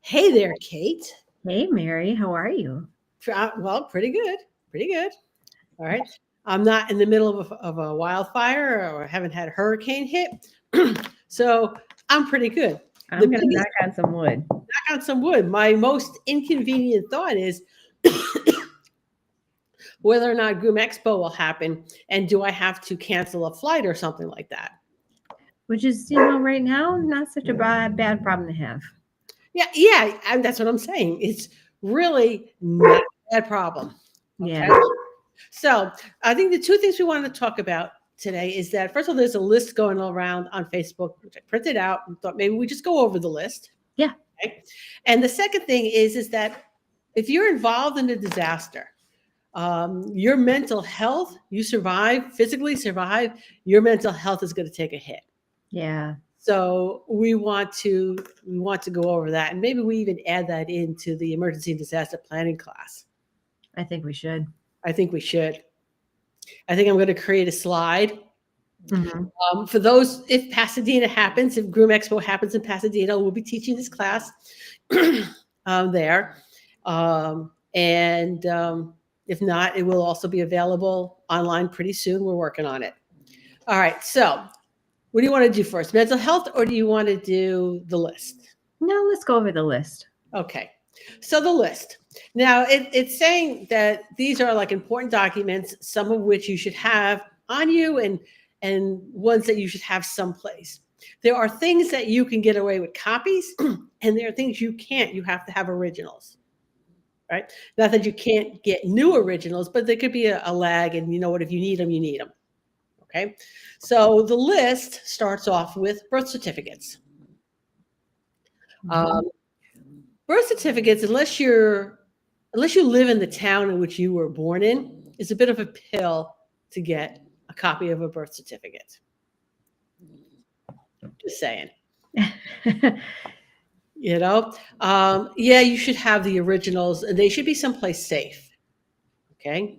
Hey there, Kate. Hey, Mary, how are you? Well, pretty good. Pretty good. All right. I'm not in the middle of a wildfire or haven't had a hurricane hit. So I'm pretty good. The I'm going to biggest, knock on some wood. knock on some wood, my most inconvenient thought is whether or not Groom Expo will happen and do I have to cancel a flight or something like that? Which is, right now, not such a bad problem to have. Yeah, and that's what I'm saying. It's really not a bad problem. Okay. Yeah. So I think the two things we wanted to talk about today is that first of all, there's a list going around on Facebook, which I printed out and thought maybe we just go over the list. Yeah. Okay? And the second thing is that if you're involved in a disaster, your mental health, you survive, physically survive, your mental health is going to take a hit. Yeah. So we want to go over that, and maybe we even add that into the emergency and disaster planning class. I think we should. I think we should. I think I'm going to create a slide Hmm. for those. If Pasadena happens, if Groom Expo happens in Pasadena, we'll be teaching this class there, and if not, it will also be available online pretty soon. We're working on it. All right. So, what do you want to do first, mental health, or do you want to do the list? No, let's go over the list. Okay. So the list. Now it's saying that these are like important documents, some of which you should have on you and ones that you should have someplace. There are things that you can get away with copies, and there are things you can't. You have to have originals. Right? Not that you can't get new originals, but there could be a lag, and you know what? If you need them, you need them. Okay. So the list starts off with birth certificates. Mhm. Birth certificates, unless you live in the town in which you were born in, is a bit of a pill to get a copy of a birth certificate. Just saying. Yeah, you should have the originals, and they should be someplace safe. Okay.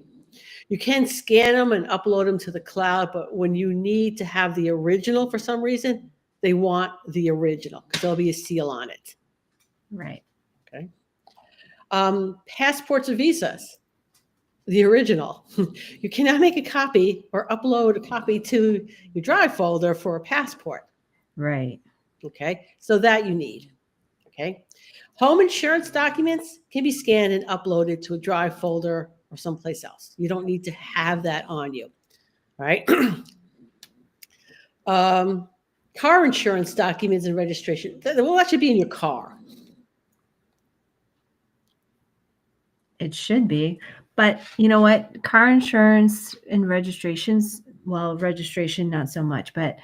You can scan them and upload them to the cloud, but when you need to have the original for some reason, they want the original because there'll be a seal on it. Right. Okay. Passports or visas, the original. You cannot make a copy or upload a copy to your drive folder for a passport. Right. Okay. So that you need. Okay. Home insurance documents can be scanned and uploaded to a drive folder or someplace else. You don't need to have that on you. All right. Car insurance documents and registration. Well, that should be in your car. It should be. But you know what? Car insurance and registrations, well, registration, not so much, but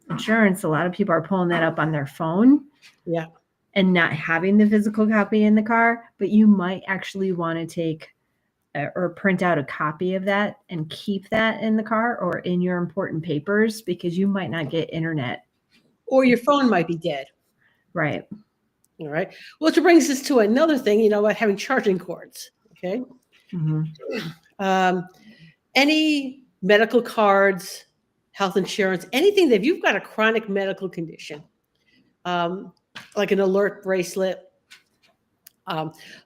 insurance, a lot of people are pulling that up on their phone Yeah. and not having the physical copy in the car. But you might actually want to take or print out a copy of that and keep that in the car or in your important papers because you might not get internet. Or your phone might be dead. Right. All right. Which brings us to another thing, about having charging cords. Okay. Hmm. Any medical cards, health insurance, anything that if you've got a chronic medical condition, like an alert bracelet.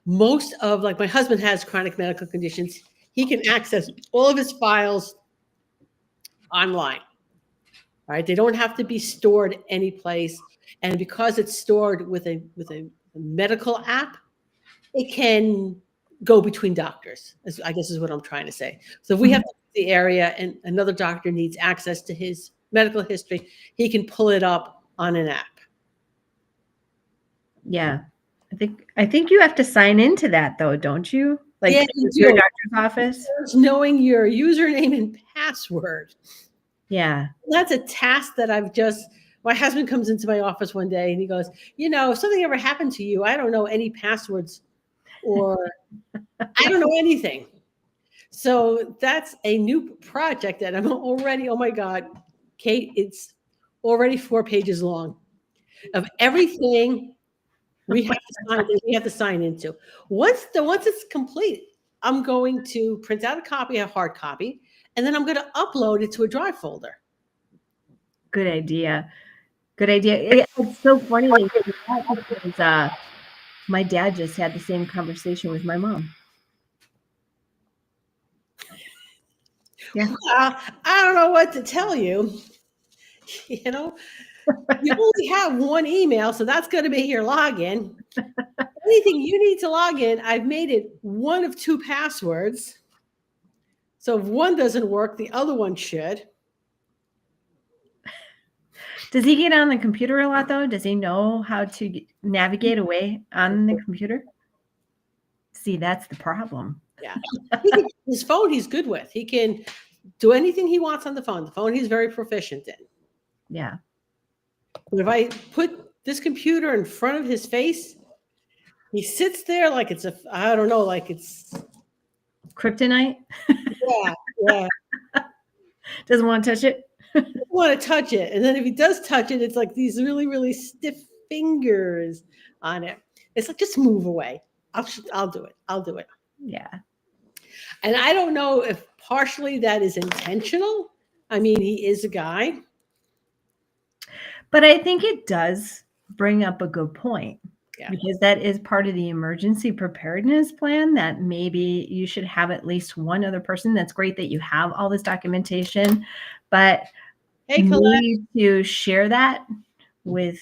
Most of, like, my husband has chronic medical conditions. He can access all of his files online. Right? They don't have to be stored any place. And because it's stored with a medical app, it can go between doctors, I guess is what I'm trying to say. So if we have the area and another doctor needs access to his medical history, he can pull it up on an app. Yeah. I think you have to sign into that though, don't you? Like Yeah, you your do. doctor's office. Knowing your username and password. Yeah. That's a task that my husband comes into my office one day and he goes, if something ever happened to you, I don't know any passwords or I don't know anything. So that's a new project that I'm already, oh my God, Kate, it's already 4 pages long of everything we have to sign into. Once it's complete, I'm going to print out a copy, a hard copy, and then I'm going to upload it to a drive folder. Good idea. Good idea. It's so funny that you say that because my dad just had the same conversation with my mom. Yeah. I don't know what to tell you. You know, you only have one email, so that's going to be your login. Anything you need to log in, I've made it one of two passwords. So if one doesn't work, the other one should. Does he get on the computer a lot, though? Does he know how to navigate away on the computer? See, that's the problem. Yeah. His phone he's good with. He can do anything he wants on the phone. The phone he's very proficient in. Yeah. But if I put this computer in front of his face, he sits there like it's I don't know, like it's Kryptonite? yeah, yeah. Doesn't want to touch it? Doesn't want to touch it. And then if he does touch it, it's like these really, really stiff fingers on it. It's like, just move away. I'll do it. I'll do it. Yeah. And I don't know if partially that is intentional. I mean, he is a guy. But I think it does bring up a good point. Yeah. Because that is part of the emergency preparedness plan, that maybe you should have at least one other person. That's great that you have all this documentation, but Hey, Colette. need to share that with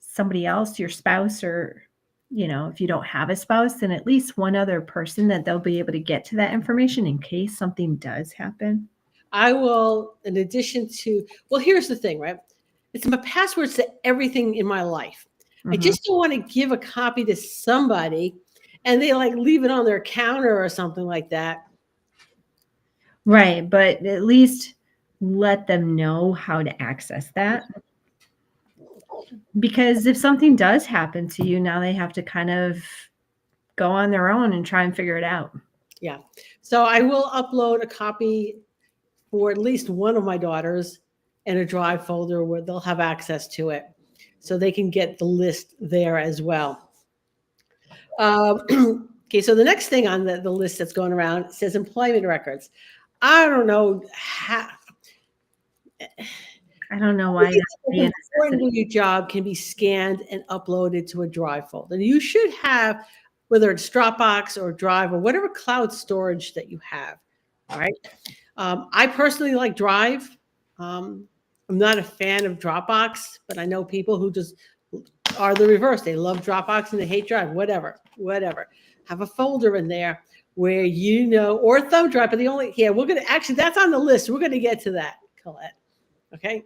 somebody else, your spouse, or, you know, if you don't have a spouse, then at least one other person that they'll be able to get to that information in case something does happen. I will, in addition to, well, here's the thing, right? It's my passwords to everything in my life. I just don't want to give a copy to somebody and they like leave it on their counter or something like that. Right. But at least let them know how to access that. Because if something does happen to you, now they have to kind of go on their own and try and figure it out. Yeah. So I will upload a copy for at least one of my daughters in a Drive folder where they'll have access to it. So they can get the list there as well. Okay, so the next thing on the list that's going around says employment records. I don't know how. I don't know why that's important to your job can be scanned and uploaded to a Drive folder. And you should have, whether it's Dropbox or Drive or whatever cloud storage that you have. All right. I personally like Drive. I'm not a fan of Dropbox, but I know people who just are the reverse. They love Dropbox and they hate Drive, whatever. Have a folder in there where you know, or thumb drive, but we're going to, actually, that's on the list. We're going to get to that, Colette. Okay.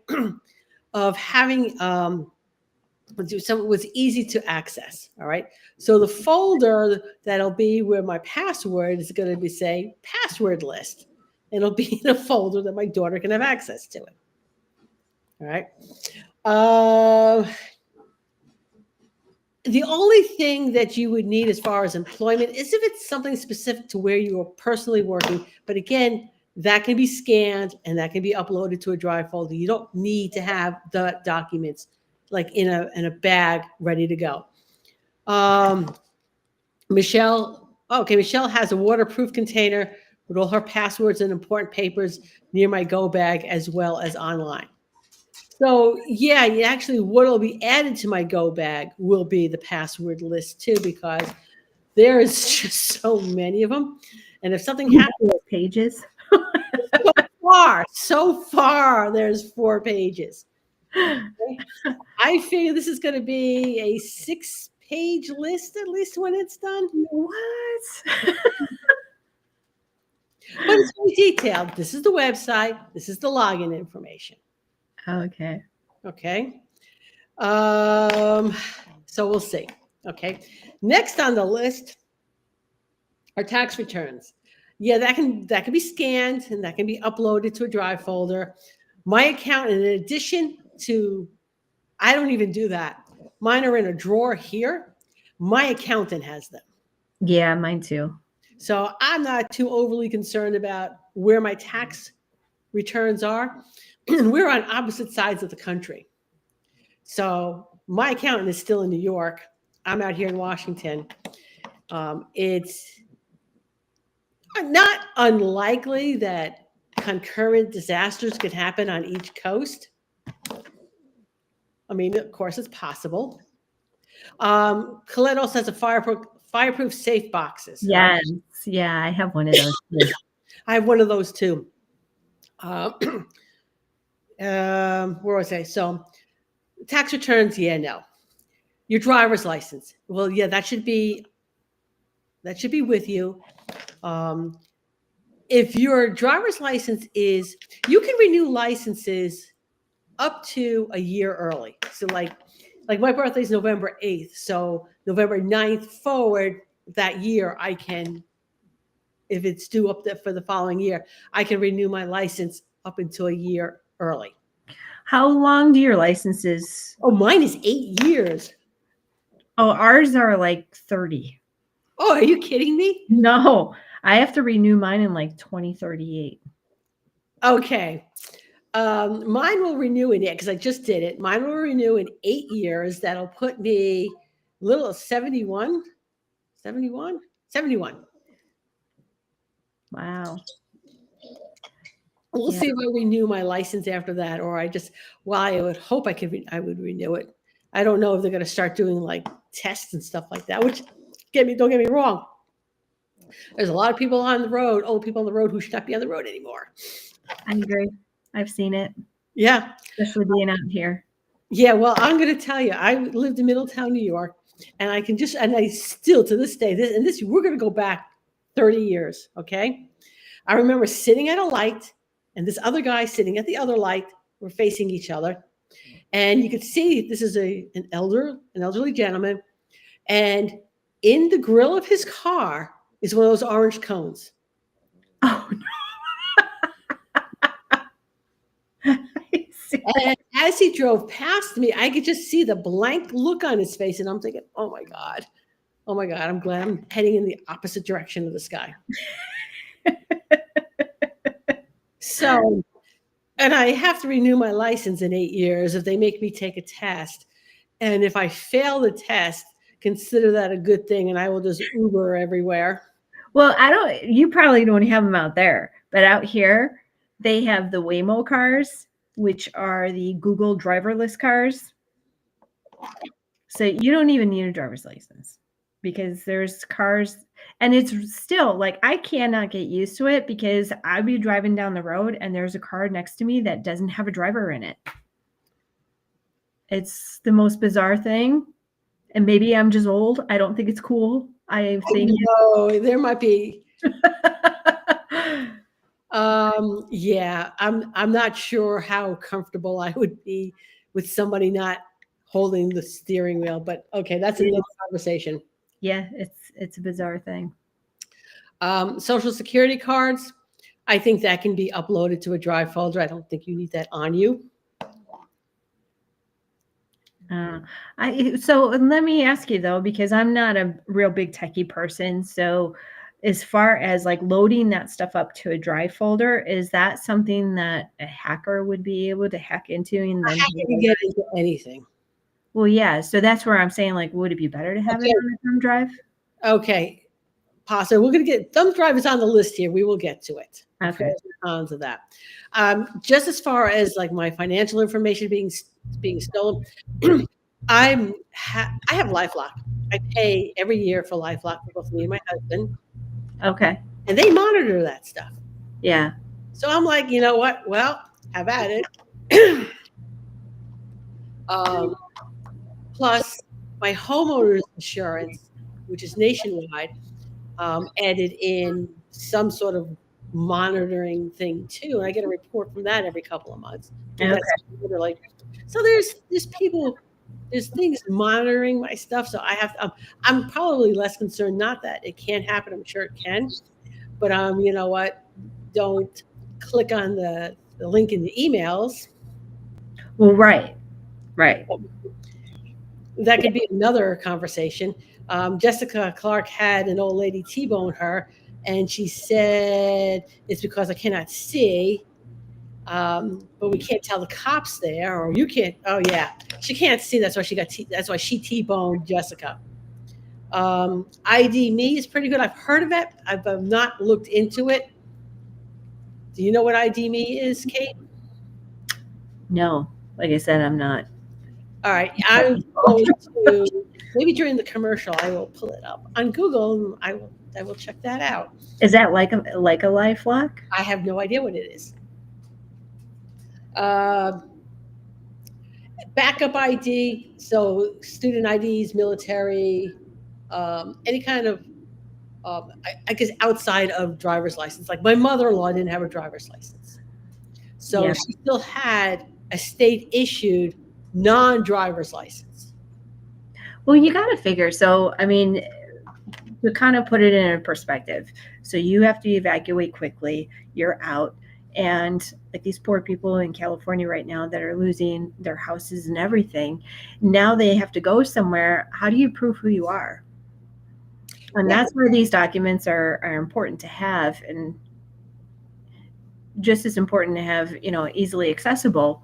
Of having, something was easy to access. All right. So the folder that'll be where my password is going to be, say, password list. It'll be in a folder that my daughter can have access to it. All right. The only thing that you would need as far as employment is if it's something specific to where you are personally working. But again, that can be scanned and that can be uploaded to a Drive folder. You don't need to have the documents like in a bag ready to go. Michelle has a waterproof container with all her passwords and important papers near my Go bag as well as online. So yeah, actually what will be added to my Go bag will be the password list too, because there is just so many of them. And if something happens, pages. so far, there's 4 pages. Okay. I figure this is going to be a 6-page list, at least when it's done. What? But it's very detailed. This is the website. This is the login information. Okay. Okay. So we'll see. Okay. Next on the list are tax returns. Yeah, that can be scanned and that can be uploaded to a Drive folder. My account, in addition to, I don't even do that. Mine are in a drawer here. My accountant has them. Yeah, mine too. So I'm not too overly concerned about where my tax returns are. We're on opposite sides of the country. So my accountant is still in New York. I'm out here in Washington. It's not unlikely that concurrent disasters could happen on each coast. I mean, of course, it's possible. Colette also has a fireproof safe boxes. Right? Yes. Yeah, I have one of those too. I have one of those too. Uh, where was I? So tax returns, yeah, no. Your driver's license, well, yeah, that should be with you. Um, if your driver's license is, you can renew licenses up to a year early. So like my birthday is November 8th. So November 9th forward that year, I can, if it's due up there for the following year, I can renew my license up until a year early. How long do your licenses? Oh, mine is 8 years. Oh, ours are like 30. Oh, are you kidding me? No, I have to renew mine in like 2038. Okay. Mine will renew in it because I just did it. Mine will renew in 8 years. That'll put me a little 71, 71, 71. Wow. We'll Yeah. see if I renew my license after that, or I just, well, I would hope I would renew it. I don't know if they're going to start doing like tests and stuff like that, which don't get me wrong. There's a lot of people on the road, old people on the road who should not be on the road anymore. I agree. I've seen it, Yeah. especially being out here. Yeah. Well, I'm going to tell you, I lived in Middletown, New York, and I still to this day, we're going to go back 30 years. Okay. I remember sitting at a light and this other guy sitting at the other light. We're facing each other. And you could see this is an elderly gentleman. And in the grill of his car is one of those orange cones. Oh, no. I see. And as he drove past me, I could just see the blank look on his face. And I'm thinking, oh my God, I'm glad I'm heading in the opposite direction of this guy. So, and I have to renew my license in 8 years if they make me take a test. And if I fail the test, consider that a good thing and I will just Uber everywhere. Well, you probably don't have them out there, but out here, they have the Waymo cars, which are the Google driverless cars. So you don't even need a driver's license because there's cars, and it's still like I cannot get used to it because I'd be driving down the road and there's a car next to me that doesn't have a driver in it. It's the most bizarre thing. And maybe I'm just old. I don't think it's cool. I think no, there might be. Yeah, I'm not sure how comfortable I would be with somebody not holding the steering wheel, but okay, that's another conversation. Yeah, it's a bizarre thing. Social Security cards, I think that can be uploaded to a drive folder. I don't think you need that on you. So let me ask you though, because I'm not a real big techie person. So as far as like loading that stuff up to a drive folder, is that something that a hacker would be able to hack into? And then you can get into anything. Well, yeah. So that's where I'm saying, like, would it be better to have it on a thumb drive? Okay. Possibly. We're going to get thumb drive is on the list here. We will get to it. Okay. Onto that. Just as far as like my financial information being stolen, I have LifeLock. I pay every year for LifeLock for both me and my husband. Okay. And they monitor that stuff. Yeah. So I'm like, you know what? Well, have at it. Plus, my homeowner's insurance, which is nationwide, added in some sort of monitoring thing too, and I get a report from that every couple of months. Okay. Literally. So there's people, there's things monitoring my stuff. So I have to, I'm probably less concerned. Not that it can't happen. I'm sure it can, but you know what? Don't click on the link in the emails. Well, right. That could be another conversation. Jessica Clark had an old lady T-bone her, and she said it's because I cannot see, but we can't tell the cops there, or you can't. Oh yeah, she can't see. That's why she T-boned Jessica. ID Me is pretty good. I've heard of it. I've not looked into it. Do you know what ID Me is, Kate? No, like I said, I'm not. All right, I'm going to maybe during the commercial I will pull it up on Google. And I will check that out. Is that like a LifeLock? I have no idea what it is. Uh, Backup ID, so student IDs, military, any kind of, I guess outside of driver's license. Like my mother-in-law didn't have a driver's license, so Yeah. she still had a state issued non-driver's license. Well, you got to figure. So, I mean, to kind of put it in a perspective, so you have to evacuate quickly. You're out, and like these poor people in California right now that are losing their houses and everything, now they have to go somewhere. How do you prove who you are? And Yeah. that's where these documents are important to have, and just as important to have, easily accessible,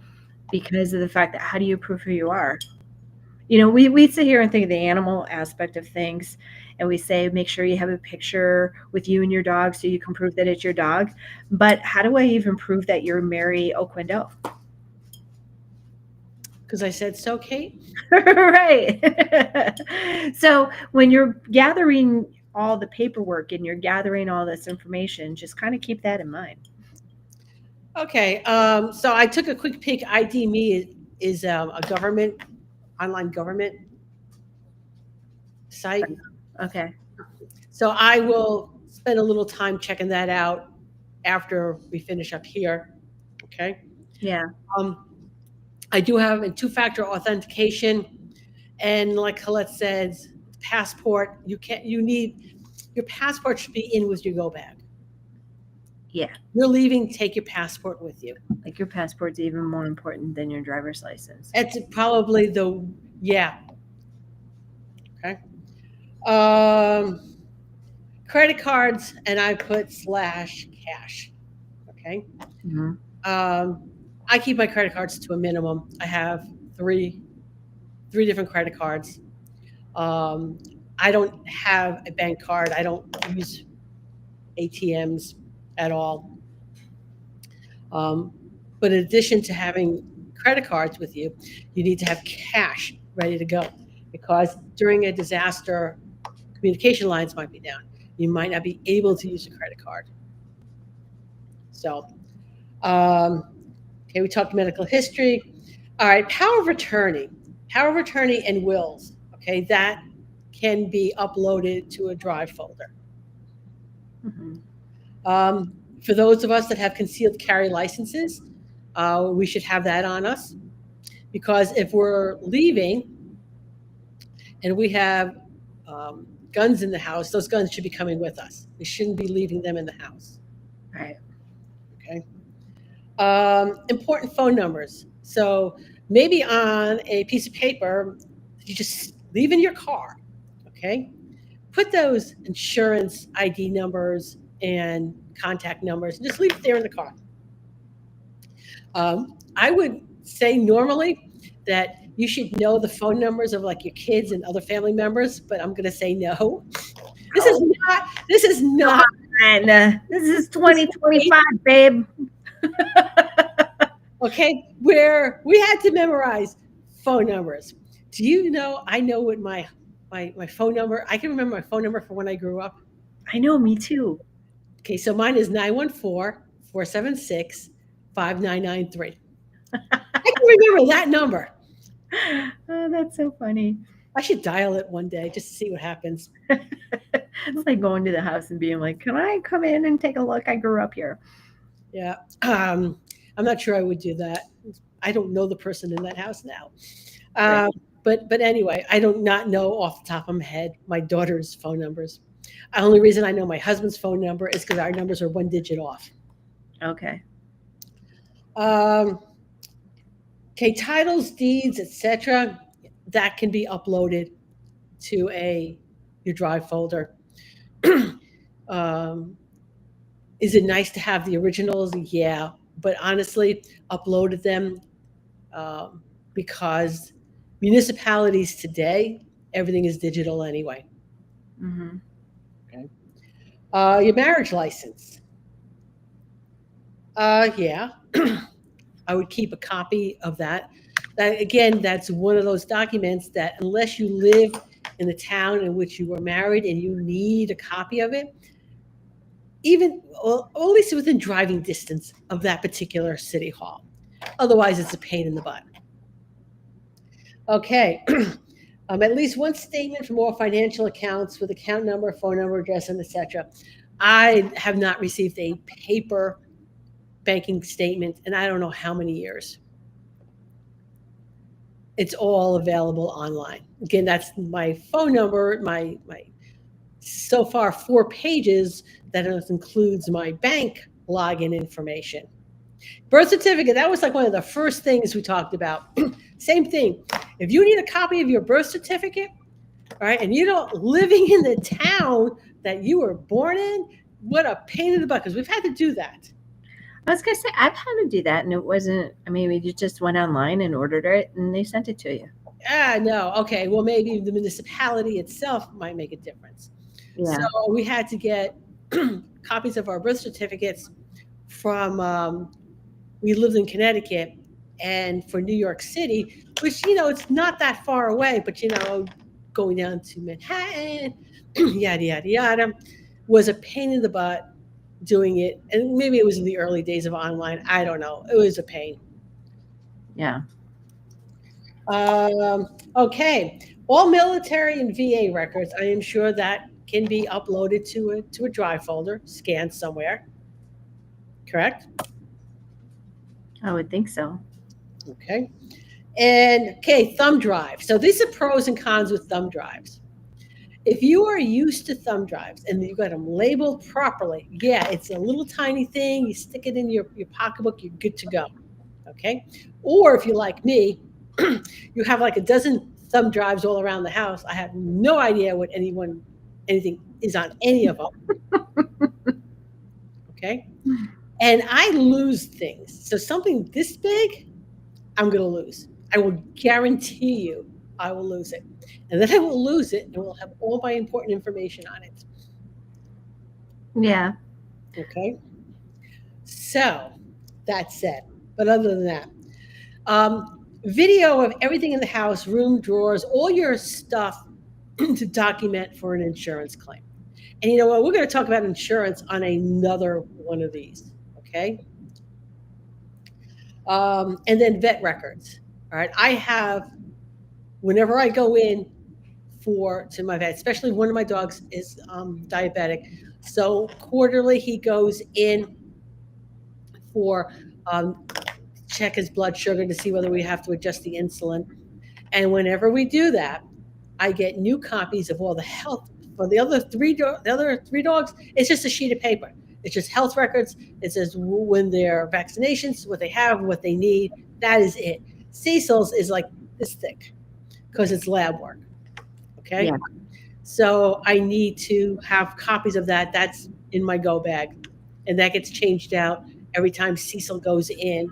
because of the fact that how do you prove who you are? We sit here and think of the animal aspect of things, and we say make sure you have a picture with you and your dog so you can prove that it's your dog. But how do I even prove that you're Mary Oquendo? Because I said so, Kate. Right. So when you're gathering all the paperwork and you're gathering all this information, just kind of keep that in mind. Okay, so I took a quick peek. ID Me is a government online government site. Okay. So I will spend a little time checking that out after we finish up here. Okay. Yeah. I do have a two-factor authentication, and like Colette says, passport. You need your passport should be in with your go bag. Yeah. You're leaving, take your passport with you. Like your passport's even more important than your driver's license. It's probably yeah. Okay. Credit cards, and I put /cash. Okay. Mm-hmm. I keep my credit cards to a minimum. I have three different credit cards. I don't have a bank card. I don't use ATMs at all. But in addition to having credit cards with you, you need to have cash ready to go, because during a disaster, communication lines might be down. You might not be able to use a credit card. So, okay, we talked medical history. All right, power of attorney and wills. Okay, that can be uploaded to a drive folder. Mm-hmm. For those of us that have concealed carry licenses, we should have that on us, because if we're leaving and we have guns in the house, those guns should be coming with us. We shouldn't be leaving them in the house. Right. Okay. Important phone numbers. So maybe on a piece of paper, you just leave in your car. Okay. Put those insurance ID numbers and contact numbers and just leave it there in the car. I would say normally that you should know the phone numbers of like your kids and other family members, but I'm going to say no. This is not. And this is 2025, babe. Okay, where we had to memorize phone numbers. Do you know? I know what my phone number. I can remember my phone number from when I grew up. I know, me too. Okay, so mine is 914-476-5993. I can remember that number. Oh, that's so funny. I should dial it one day just to see what happens. It's like going to the house and being like, "Can I come in and take a look? I grew up here." Yeah, I'm not sure I would do that. I don't know the person in that house now. Right. But anyway, I do not know off the top of my head my daughter's phone numbers. The only reason I know my husband's phone number is because our numbers are one digit off. Okay. Okay, titles, deeds, etc. That can be uploaded to your drive folder. Is it nice to have the originals? Yeah, but honestly, uploaded them because municipalities today, everything is digital anyway. Mm-hmm. Okay. Your marriage license. Yeah, I would keep a copy of that. That again, that's one of those documents that unless you live in the town in which you were married and you need a copy of it, even or at least within driving distance of that particular city hall. Otherwise, it's a pain in the butt. Okay. At least one statement from all financial accounts with account number, phone number, address, and etc. I have not received a paper banking statement in I don't know how many years. It's all available online. Again, that's my phone number, my so far 4 pages that includes my bank login information. Birth certificate, that was like one of the first things we talked about. Same thing. If you need a copy of your birth certificate, all right, and you're not living in the town that you were born in, what a pain in the butt, because we've had to do that. I was going to say, I've had to do that, and it wasn't, I mean, you just went online and ordered it, and they sent it to you. No. Okay. Well, maybe the municipality itself might make a difference. Yeah. So we had to get copies of our birth certificates from, we lived in Connecticut, and for New York City, which, it's not that far away, but, going down to Manhattan, yada, yada, yada, was a pain in the butt doing it. And maybe it was in the early days of online. I don't know. It was a pain. Yeah. Okay. All military and VA records, I am sure that can be uploaded to a drive folder, scanned somewhere. Correct? I would think so. Okay. And okay, thumb drive. So these are pros and cons with thumb drives. If you are used to thumb drives and you got them labeled properly, yeah, it's a little tiny thing. You stick it in your pocketbook, you're good to go. Okay. Or if you're like me, you have like a dozen thumb drives all around the house. I have no idea what anything is on any of them. Okay. And I lose things. So something this big, I'm going to lose. I will guarantee you I will lose it. And then I will lose it and will have all my important information on it. Yeah. Okay. So that said, but other than that, video of everything in the house, room, drawers, all your stuff to document for an insurance claim. And you know what? We're going to talk about insurance on another one of these. Okay. And then vet records. All right. I have, whenever I go in to my vet, especially one of my dogs is diabetic. So quarterly he goes in for check his blood sugar to see whether we have to adjust the insulin. And whenever we do that, I get new copies of all the health for the other three dogs. It's just a sheet of paper. It's just health records. It says when their vaccinations, what they have, what they need. That is it. Cecil's is like this thick because it's lab work. Okay. Yeah. So I need to have copies of that. That's in my go bag. And that gets changed out every time Cecil goes in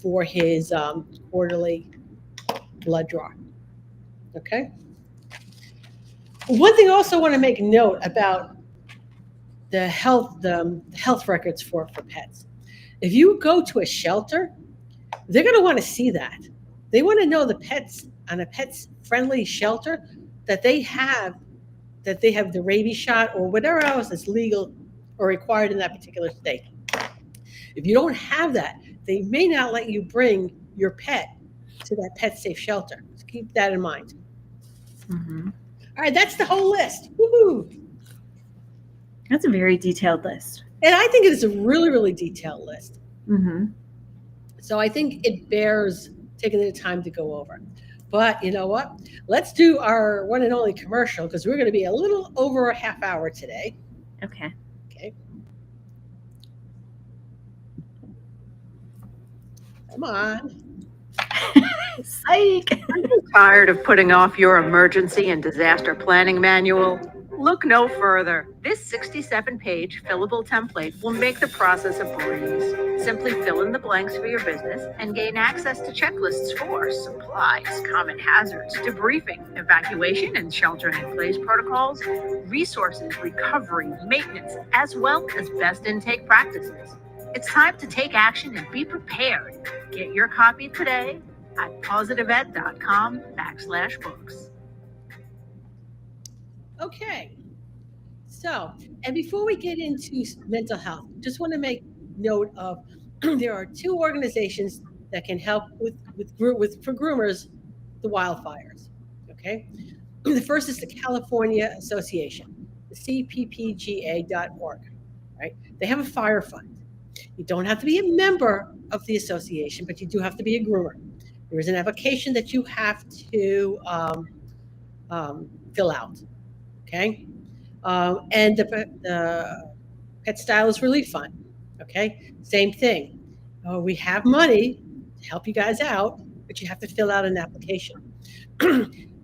for his quarterly blood draw. Okay. One thing I also want to make note about the health records for pets. If you go to a shelter, they're going to want to see that. They want to know the pets on a pets friendly shelter that they have the rabies shot or whatever else is legal or required in that particular state. If you don't have that, they may not let you bring your pet to that pet safe shelter. So keep that in mind. Mm-hmm. All right, that's the whole list. Woohoo! That's a very detailed list. And I think it is a really, really detailed list. Mm-hmm. So I think it bears taking the time to go over. But you know what? Let's do our one and only commercial because we're going to be a little over a half hour today. Okay. Come on. Psych. Are you tired of putting off your emergency and disaster planning manual? Look no further. This 67-page fillable template will make the process a breeze. Simply fill in the blanks for your business and gain access to checklists for supplies, common hazards, debriefing, evacuation and shelter-in-place protocols, resources, recovery, maintenance, as well as best intake practices. It's time to take action and be prepared. Get your copy today at positiveed.com/books. Okay. So, and before we get into mental health, just want to make note of there are two organizations that can help for groomers, the wildfires. Okay. The first is the California Association, the cppga.org, right? They have a fire fund. You don't have to be a member of the association, but you do have to be a groomer. There is an application that you have to fill out, okay? And the Pet Stylist Relief Fund, okay? Same thing. We have money to help you guys out, but you have to fill out an application.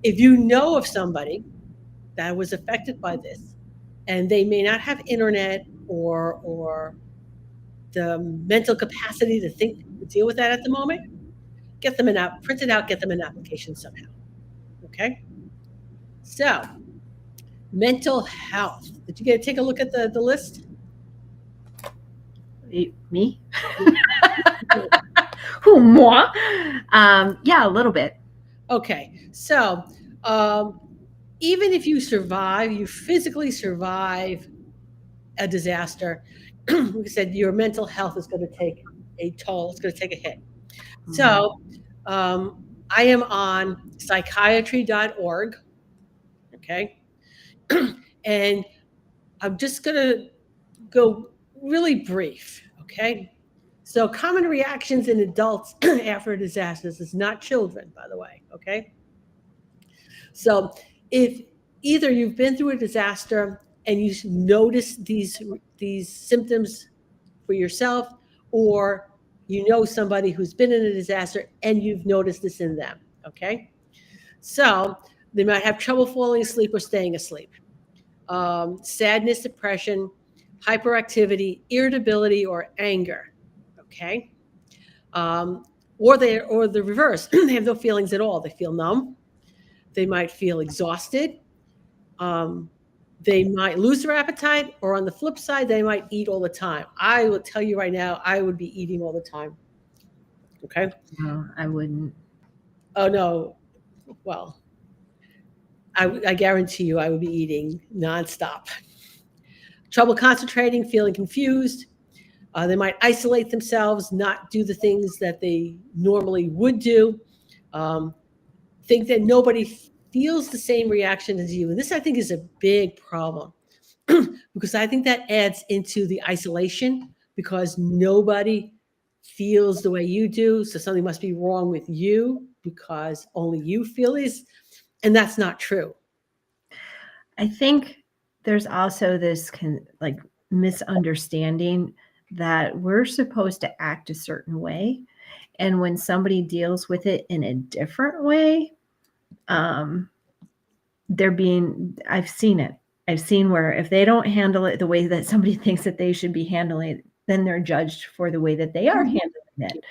If you know of somebody that was affected by this, and they may not have internet or the mental capacity to deal with that at the moment, get them print it out, get them an application somehow. Okay. So, mental health. Did you get to take a look at the list? Me? Who, moi? Yeah, a little bit. Okay. So, even if you physically survive a disaster, like I said, your mental health is going to take a toll. It's going to take a hit. Mm-hmm. So, I am on psychiatry.org. Okay. And I'm just going to go really brief. Okay. So, common reactions in adults after a disaster. This is not children, by the way. Okay. So, if either you've been through a disaster and you notice these symptoms for yourself, or you know somebody who's been in a disaster and you've noticed this in them, okay? So they might have trouble falling asleep or staying asleep. Sadness, depression, hyperactivity, irritability, or anger, okay? Or the reverse, they have no feelings at all. They feel numb. They might feel exhausted. They might lose their appetite, or on the flip side, they might eat all the time. I will tell you right now, I would be eating all the time. Okay? No, I wouldn't. Oh, no. Well, I guarantee you I would be eating nonstop. Trouble concentrating, feeling confused. They might isolate themselves, not do the things that they normally would do. Think that nobody feels the same reaction as you. And this, I think, is a big problem because I think that adds into the isolation because nobody feels the way you do. So something must be wrong with you because only you feel this. And that's not true. I think there's also this misunderstanding that we're supposed to act a certain way. And when somebody deals with it in a different way, I've seen it. I've seen where if they don't handle it the way that somebody thinks that they should be handling it, then they're judged for the way that they are handling it.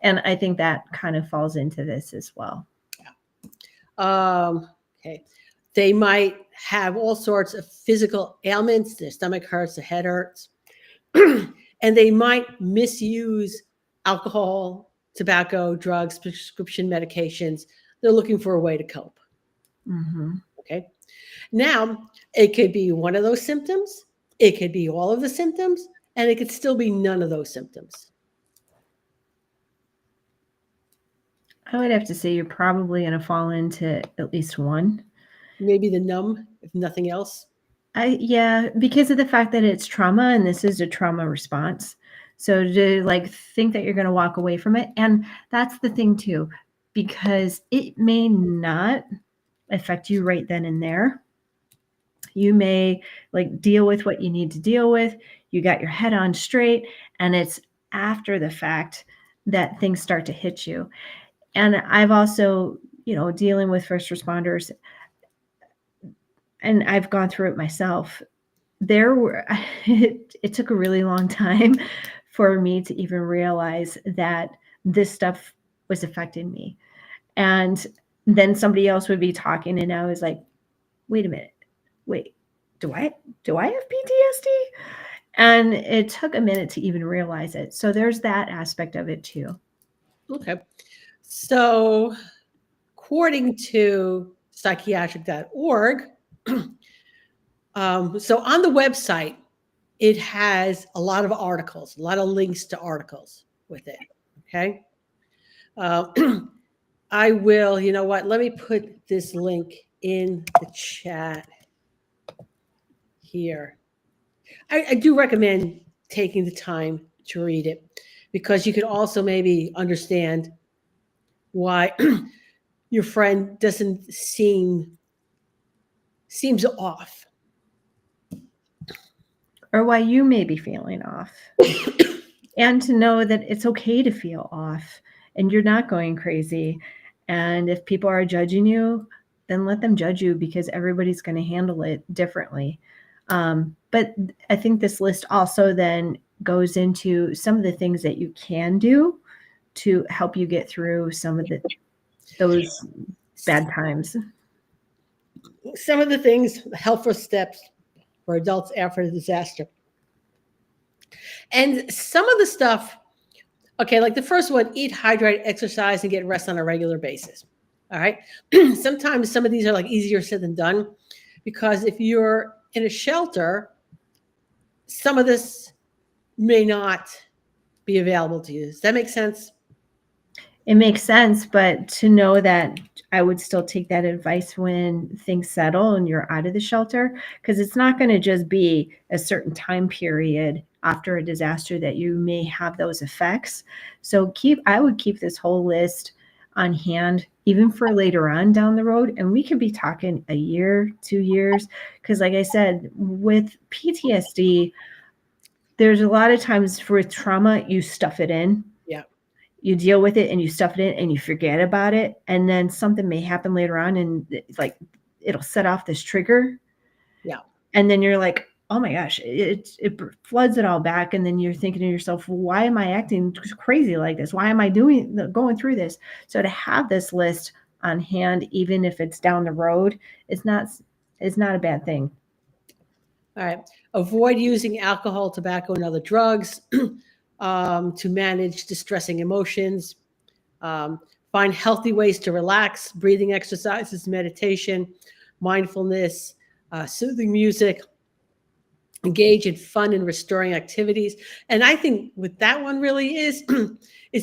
And I think that kind of falls into this as well. Okay. They might have all sorts of physical ailments. Their stomach hurts, their head hurts. And they might misuse alcohol, tobacco, drugs, prescription medications. They're looking for a way to cope. Mm-hmm. Okay. Now, it could be one of those symptoms. It could be all of the symptoms, and it could still be none of those symptoms. I would have to say you're probably going to fall into at least one. Maybe the numb, if nothing else. Yeah, because of the fact that it's trauma and this is a trauma response. So to think that you're going to walk away from it. And that's the thing too, because it may not affect you right then and there. You may deal with what you need to deal with. You got your head on straight, and it's after the fact that things start to hit you. And I've also, dealing with first responders, and I've gone through it myself. It took a really long time for me to even realize that this stuff was affecting me. And then somebody else would be talking, and I was like, wait a minute. Wait, do I have PTSD? And it took a minute to even realize it. So there's that aspect of it too. Okay. So, according to psychiatric.org, so on the website, it has a lot of articles, a lot of links to articles with it. Okay. Uh, I will, you know what? Let me put this link in the chat here. I do recommend taking the time to read it because you could also maybe understand why your friend doesn't seems off. Or why you may be feeling off. And to know that it's okay to feel off and you're not going crazy. And if people are judging you, then let them judge you because everybody's going to handle it differently. But I think this list also then goes into some of the things that you can do to help you get through some of those bad times. Some of the things, helpful steps for adults after a disaster. And some of the stuff, okay, like the first one, eat, hydrate, exercise, and get rest on a regular basis. All right. Sometimes some of these are like easier said than done because if you're in a shelter, some of this may not be available to you. Does that make sense? It makes sense, but to know that I would still take that advice when things settle and you're out of the shelter, because it's not going to just be a certain time period after a disaster that you may have those effects. So I would keep this whole list on hand, even for later on down the road. And we could be talking a year, 2 years, because like I said, with PTSD, there's a lot of times for trauma, you stuff it in. Yeah. You deal with it and you stuff it in and you forget about it. And then something may happen later on and like it'll set off this trigger. Yeah. And then you're like, oh my gosh, it floods it all back. And then you're thinking to yourself, well, why am I acting crazy like this? Why am I going through this? So to have this list on hand, even if it's down the road, it's not a bad thing. All right. Avoid using alcohol, tobacco, and other drugs to manage distressing emotions. Find healthy ways to relax, breathing exercises, meditation, mindfulness, soothing music. Engage in fun and restoring activities. And I think what that one really is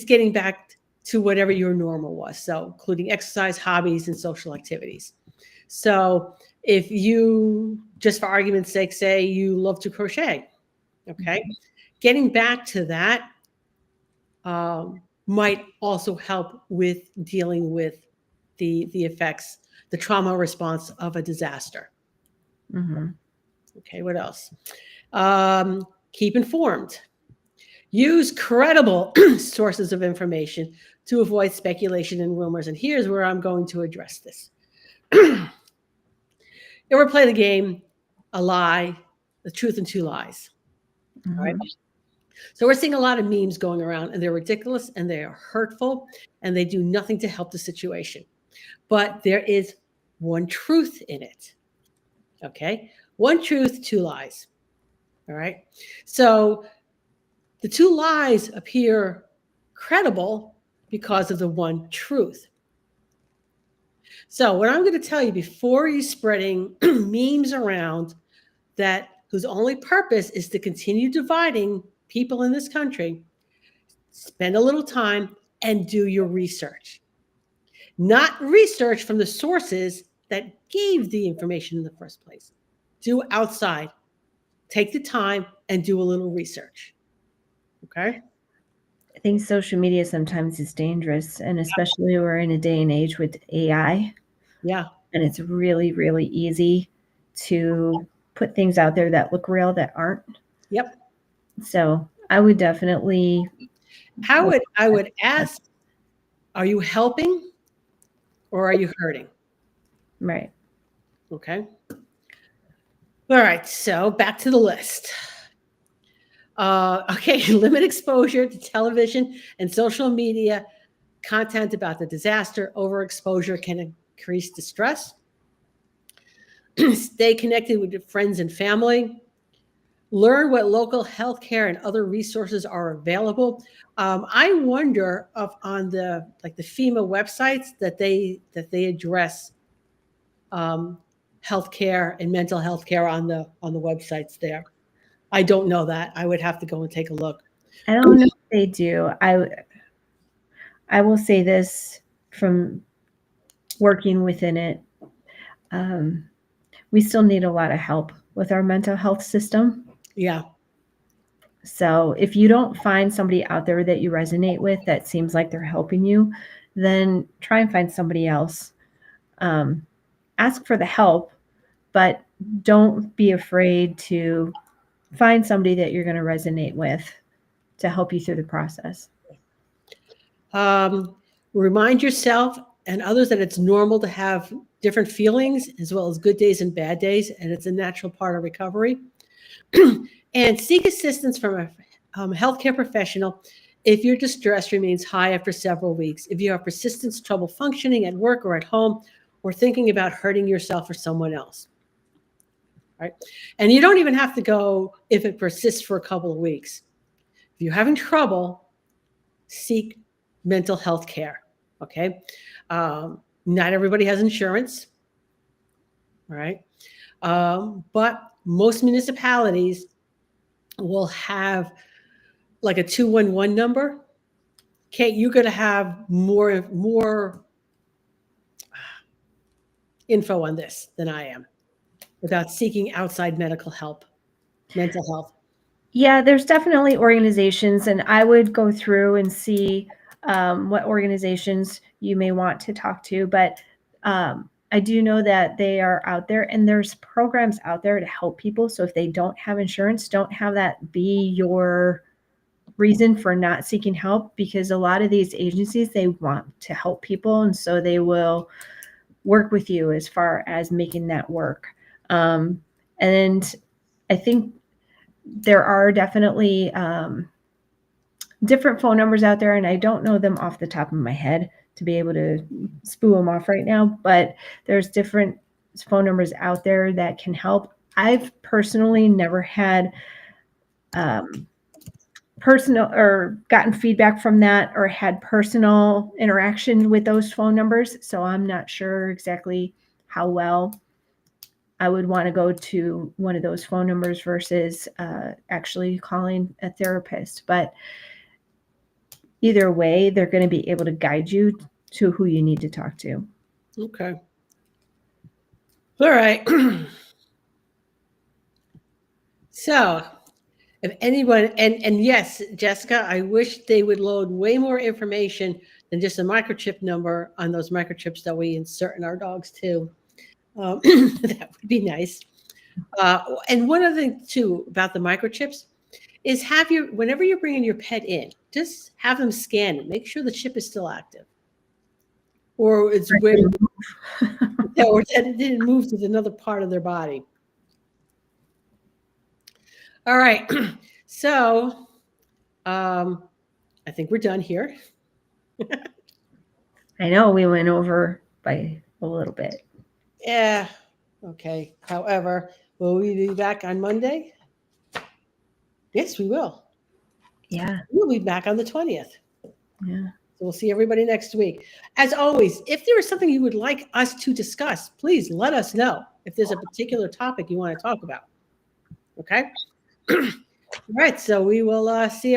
getting back to whatever your normal was. So including exercise, hobbies, and social activities. So if you, just for argument's sake, say you love to crochet, okay, getting back to that might also help with dealing with the effects, the trauma response of a disaster. Mm-hmm. Okay, what else? Keep informed. Use credible sources of information to avoid speculation and rumors. And here's where I'm going to address this. You ever play the game, A Lie, The Truth and Two Lies? Mm-hmm. All right. So we're seeing a lot of memes going around, and they're ridiculous, and they are hurtful, and they do nothing to help the situation. But there is one truth in it. Okay? One truth, two lies. All right? So the two lies appear credible because of the one truth. So what I'm going to tell you before you're spreading memes around that whose only purpose is to continue dividing people in this country, spend a little time and do your research. Not research from the sources that gave the information in the first place. Do outside. Take the time and do a little research. Okay? I think social media sometimes is dangerous, and especially we're in a day and age with AI. Yeah. And it's really, really easy to put things out there that look real that aren't. Yep. So I would definitely. I would ask, are you helping or are you hurting? Right. Okay. All right. So back to the list. Okay. Limit exposure to television and social media content about the disaster. Overexposure can increase distress. Stay connected with your friends and family. Learn what local healthcare and other resources are available. I wonder if on the FEMA websites that they address healthcare and mental health care on the websites there. I don't know that. I would have to go and take a look. I don't know if they do. I will say this from working within it. We still need a lot of help with our mental health system. Yeah. So if you don't find somebody out there that you resonate with that seems like they're helping you, then try and find somebody else. Ask for the help, but don't be afraid to find somebody that you're going to resonate with to help you through the process. Remind yourself and others that it's normal to have different feelings as well as good days and bad days, and it's a natural part of recovery. And seek assistance from a healthcare professional if your distress remains high after several weeks, if you have persistent trouble functioning at work or at home, or thinking about hurting yourself or someone else. Right? And you don't even have to go if it persists for a couple of weeks. If you're having trouble, seek mental health care. Okay. Not everybody has insurance. All right. But most municipalities will have like a 211 number. Kate, you're going to have more info on this than I am about seeking outside medical help, mental health. Yeah, there's definitely organizations, and I would go through and see what organizations you may want to talk to. But I do know that they are out there, and there's programs out there to help people. So if they don't have insurance, don't have that be your reason for not seeking help, because a lot of these agencies, they want to help people. And so they will work with you as far as making that work. And I think there are definitely different phone numbers out there, and I don't know them off the top of my head to be able to spoo them off right now, but there's different phone numbers out there that can help. I've personally never had personal or gotten feedback from that or had personal interaction with those phone numbers. So I'm not sure exactly how well I would want to go to one of those phone numbers versus actually calling a therapist. But either way, they're going to be able to guide you to who you need to talk to. Okay. All right. So if anyone, and yes, Jessica, I wish they would load way more information than just a microchip number on those microchips that we insert in our dogs too. That would be nice. And one other thing too about the microchips is whenever you're bringing your pet in, just have them scan it. Make sure the chip is still active. Or it's where, or that it didn't move to another part of their body. All right. So I think we're done here. I know we went over by a little bit. Yeah. Okay. However, will we be back on Monday? Yes, we will. Yeah. We'll be back on the 20th. Yeah. So we'll see everybody next week. As always, if there is something you would like us to discuss, please let us know if there's a particular topic you want to talk about. Okay? All right. So we will see you.